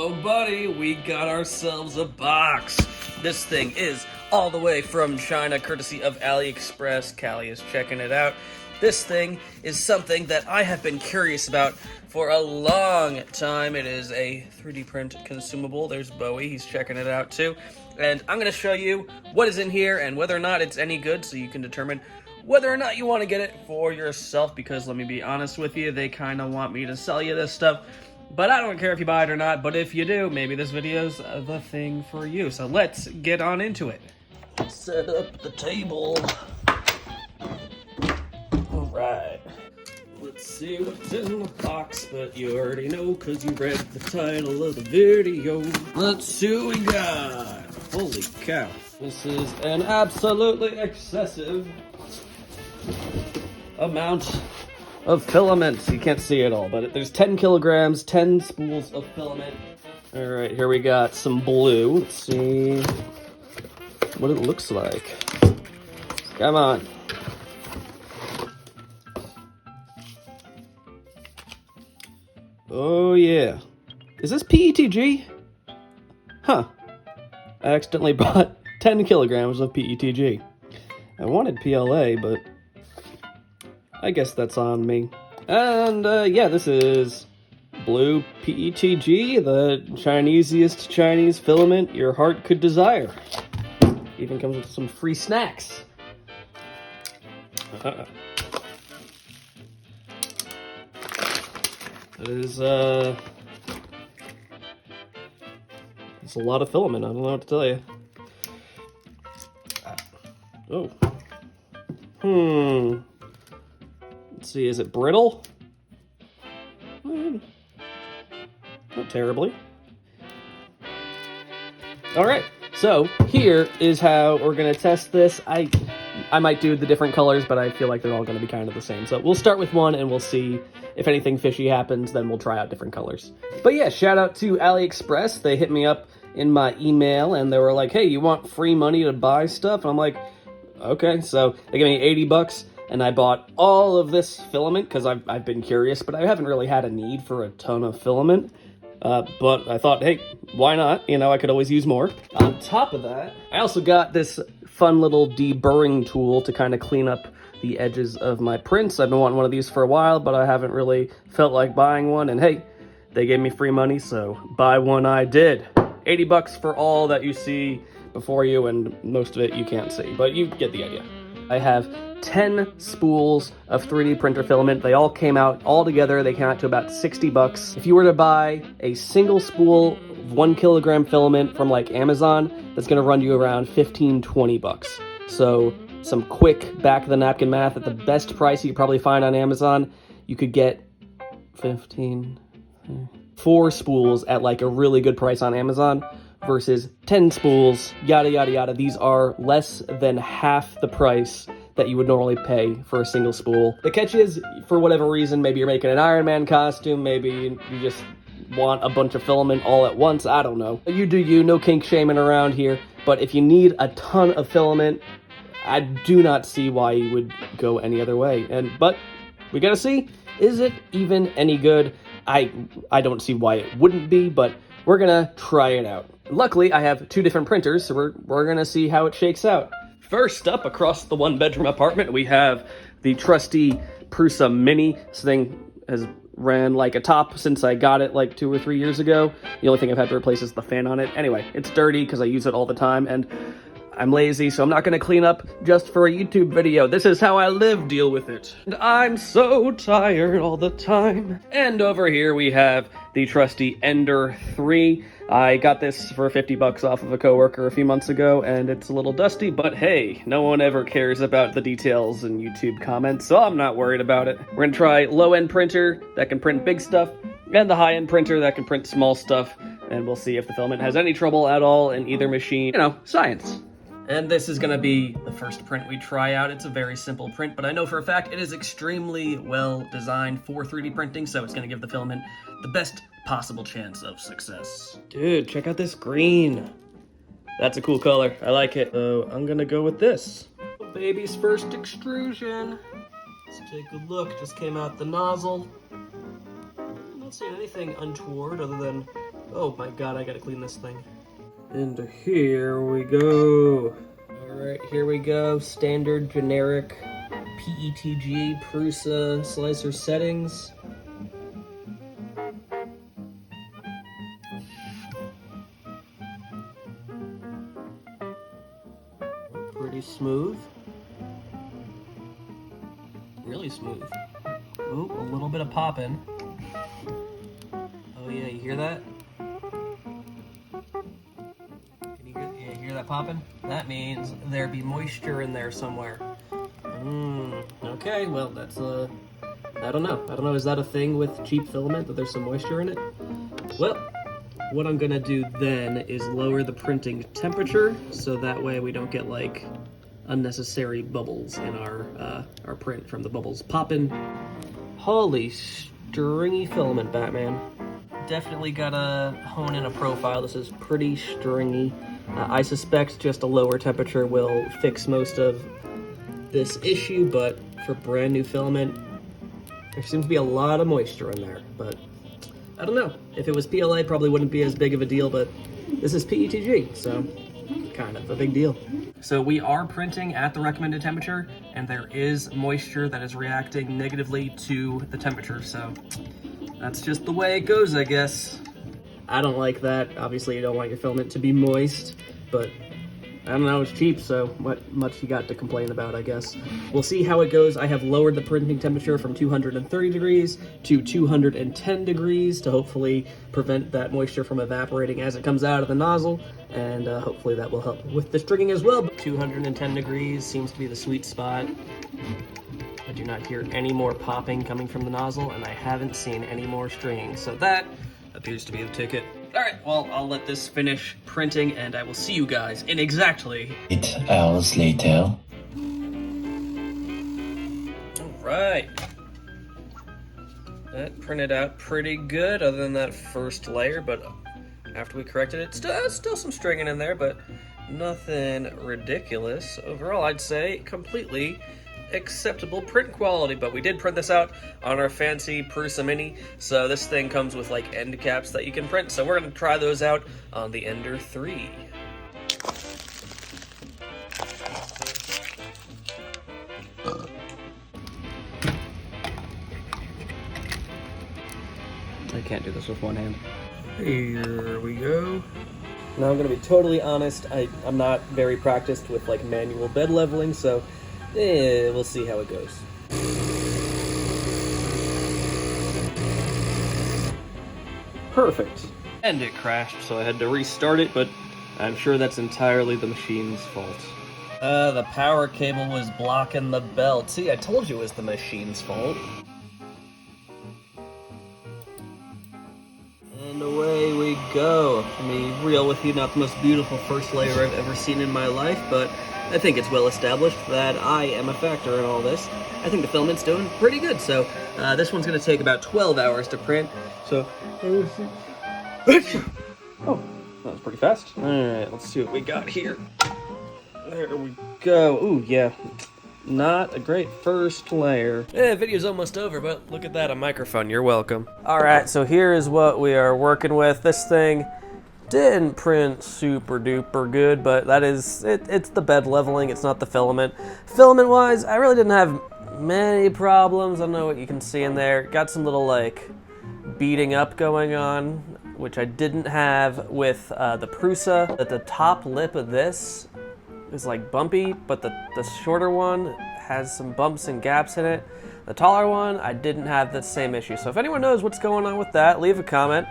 Oh, buddy, we got ourselves a box. This thing is all the way from China, courtesy of AliExpress. Callie is checking it out. This thing is something that I have been curious about for a long time. It is a 3D print consumable. There's Bowie, he's checking it out too. And I'm going to show you what is in here and whether or not it's any good so you can determine whether or not you want to get it for yourself, because let me be honest with you, they kind of want me to sell you this stuff. But I don't care if you buy it or not, but if you do, maybe this video's the thing for you. So let's get on into it. Set up the table. Alright. Let's see what's in the box, but you already know because you read the title of the video. Let's see what we got. Holy cow. This is an absolutely excessive amount of filaments. You can't see it all, but there's 10 kilograms, 10 spools of filament. All right, here we got some blue. Let's see what it looks like. Come on. Oh yeah. Is this PETG? Huh. I accidentally bought 10 kilograms of PETG. I wanted PLA, but I guess that's on me. And yeah, this is blue PETG, the Chinesiest Chinese filament your heart could desire. Even comes with some free snacks. That is, it's a lot of filament. I don't know what to tell you. Oh. Let's see, is it brittle? Not terribly. Alright, so here is how we're going to test this. I might do the different colors, but I feel like they're all going to be kind of the same. So we'll start with one and we'll see if anything fishy happens, then we'll try out different colors. But yeah, shout out to AliExpress. They hit me up in my email and they were like, hey, you want free money to buy stuff? And I'm like, okay. So they gave me 80 bucks. And I bought all of this filament because I've been curious, but I haven't really had a need for a ton of filament. But I thought, hey, why not? You know, I could always use more. On top of that, I also got this fun little deburring tool to kind of clean up the edges of my prints. I've been wanting one of these for a while, but I haven't really felt like buying one. And hey, they gave me free money, so buy one I did. 80 bucks for all that you see before you, and most of it you can't see, but you get the idea. I have 10 spools of 3D printer filament. They all came out all together. They came out to about 60 bucks. If you were to buy a single spool of 1 kilogram filament from like Amazon, that's gonna run you around 15, 20 bucks. So some quick back of the napkin math, at the best price you could probably find on Amazon, you could get 4 spools at like a really good price on Amazon versus 10 spools, yada, yada, yada. These are less than half the price that you would normally pay for a single spool. The catch is, for whatever reason, maybe you're making an Iron Man costume, maybe you just want a bunch of filament all at once, I don't know. You do you, no kink shaming around here, but if you need a ton of filament, I do not see why you would go any other way. But we gotta see, is it even any good? I don't see why it wouldn't be, but we're gonna try it out. Luckily, I have 2 different printers, so we're gonna see how it shakes out. First up, across the 1-bedroom apartment, we have the trusty Prusa Mini. This thing has ran like a top since I got it like 2 or 3 years ago. The only thing I've had to replace is the fan on it. Anyway, it's dirty because I use it all the time, and I'm lazy, so I'm not gonna clean up just for a YouTube video. This is how I live, deal with it. And I'm so tired all the time. And over here we have the trusty Ender 3. I got this for 50 bucks off of a coworker a few months ago, and it's a little dusty, but hey, no one ever cares about the details in YouTube comments, so I'm not worried about it. We're gonna try low-end printer that can print big stuff, and the high-end printer that can print small stuff, and we'll see if the filament has any trouble at all in either machine. You know, science. And this is gonna be the first print we try out. It's a very simple print, but I know for a fact it is extremely well designed for 3D printing, so it's gonna give the filament the best possible chance of success. Dude, check out this green. That's a cool color. I like it. So I'm gonna go with this. Baby's first extrusion. Let's take a look. Just came out the nozzle. I'm not seeing anything untoward other than Oh my god, I gotta clean this thing. And here we go. Alright, here we go. Standard, generic PETG Prusa slicer settings. Pretty smooth. Really smooth. Ooh, a little bit of popping. Oh yeah, you hear that? Hear that popping? That means there be moisture in there somewhere. Okay, well that's I don't know, is that a thing with cheap filament, that there's some moisture in it? Well, what I'm gonna do then is lower the printing temperature, so that way we don't get like unnecessary bubbles in our print from the bubbles popping. Holy stringy filament, Batman. Definitely gotta hone in a profile. This is pretty stringy. I suspect just a lower temperature will fix most of this issue, but for brand new filament, there seems to be a lot of moisture in there, but I don't know. If it was PLA, probably wouldn't be as big of a deal, but this is PETG, so kind of a big deal. So we are printing at the recommended temperature, and there is moisture that is reacting negatively to the temperature, so that's just the way it goes, I guess. I don't like that. Obviously, you don't want your filament to be moist, but I don't know, it's cheap, so what much you got to complain about, I guess. We'll see how it goes. I have lowered the printing temperature from 230 degrees to 210 degrees to hopefully prevent that moisture from evaporating as it comes out of the nozzle, and hopefully that will help with the stringing as well. 210 degrees seems to be the sweet spot. I do not hear any more popping coming from the nozzle, and I haven't seen any more stringing, so that appears to be the ticket. Alright, well, I'll let this finish printing, and I will see you guys in exactly 8 hours later. Alright. That printed out pretty good, other than that first layer, but after we corrected it, still some stringing in there, but nothing ridiculous. Overall, I'd say completely acceptable print quality, but we did print this out on our fancy Prusa Mini, so this thing comes with like end caps that you can print, so we're going to try those out on the Ender 3. I can't do this with one hand. Here we go. Now I'm going to be totally honest, I'm not very practiced with like manual bed leveling, so we'll see how it goes. Perfect. And it crashed, so I had to restart it, but I'm sure that's entirely the machine's fault. The power cable was blocking the belt. See, I told you it was the machine's fault. And away we go. Let me be real with you, not the most beautiful first layer I've ever seen in my life, but I think it's well established that I am a factor in all this. I think the filament's doing pretty good, so this one's going to take about 12 hours to print, so... Oh, that was pretty fast. Alright, let's see what we got here. There we go. Ooh, yeah. Not a great first layer. Video's almost over, but look at that, a microphone. You're welcome. Alright, so here is what we are working with. This thing didn't print super duper good, but that is, it's the bed leveling, it's not the filament. Filament wise, I really didn't have many problems. I don't know what you can see in there. Got some little like beating up going on, which I didn't have with the Prusa. At the top lip of this is like bumpy, but the shorter one has some bumps and gaps in it. The taller one, I didn't have the same issue. So if anyone knows what's going on with that, leave a comment.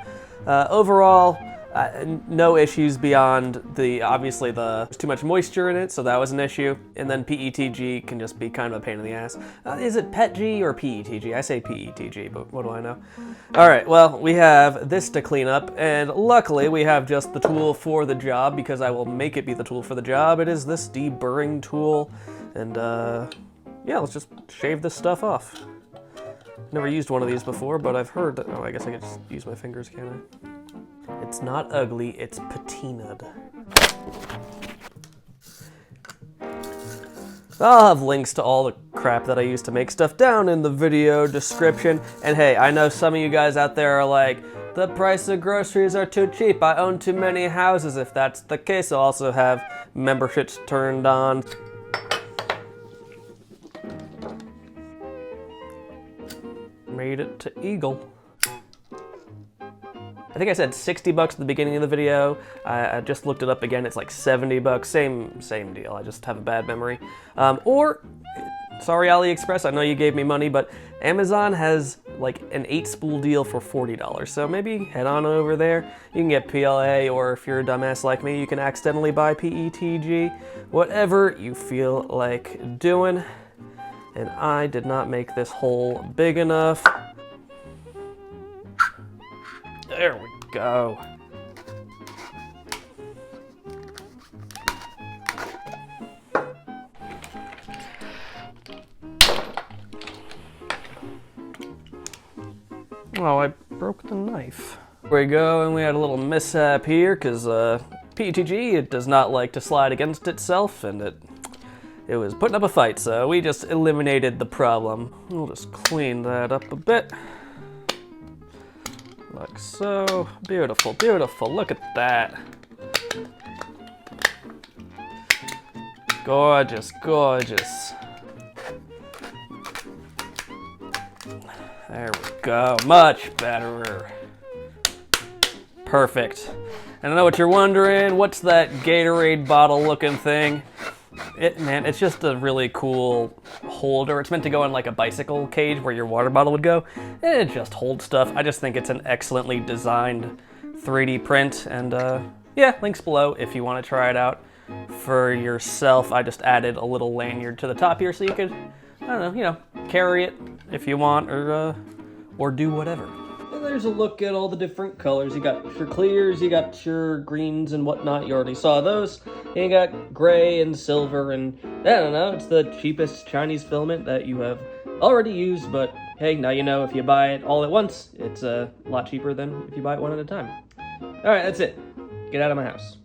Overall, no issues beyond obviously there's too much moisture in it, so that was an issue. And then PETG can just be kind of a pain in the ass. Is it PETG or PETG? I say PETG, but what do I know? All right, well, we have this to clean up, and luckily we have just the tool for the job, because I will make it be the tool for the job. It is this deburring tool, and yeah, let's just shave this stuff off. Never used one of these before, but I've heard that, oh, I guess I can just use my fingers, can't I? It's not ugly, it's patinaed. I'll have links to all the crap that I used to make stuff down in the video description. And hey, I know some of you guys out there are like, The price of groceries are too cheap. I own too many houses. If that's the case, I'll also have memberships turned on. Made it to Eagle. I think I said 60 bucks at the beginning of the video. I just looked it up again. It's like 70 bucks. Same deal. I just have a bad memory. Sorry, AliExpress, I know you gave me money, but Amazon has like an 8-spool deal for $40. So maybe head on over there. You can get PLA, or if you're a dumbass like me, you can accidentally buy PETG. Whatever you feel like doing. And I did not make this hole big enough. There we go. Oh, I broke the knife. There we go, and we had a little mishap here, because PETG, it does not like to slide against itself, and it was putting up a fight, so we just eliminated the problem. We'll just clean that up a bit. Like so. Beautiful, beautiful. Look at that. Gorgeous, gorgeous. There we go. Much better. Perfect. And I know what you're wondering. What's that Gatorade bottle looking thing? Man, it's just a really cool holder. It's meant to go in like a bicycle cage where your water bottle would go. And it just holds stuff. I just think it's an excellently designed 3D print. And yeah, links below if you want to try it out for yourself. I just added a little lanyard to the top here so you could, I don't know, carry it if you want, or do whatever. There's a look at all the different colors. You got your clears, you got your greens and whatnot. You already saw those. And you got gray and silver, and I don't know, it's the cheapest Chinese filament that you have already used, but hey, now you know if you buy it all at once, it's a lot cheaper than if you buy it one at a time. All right, that's it. Get out of my house.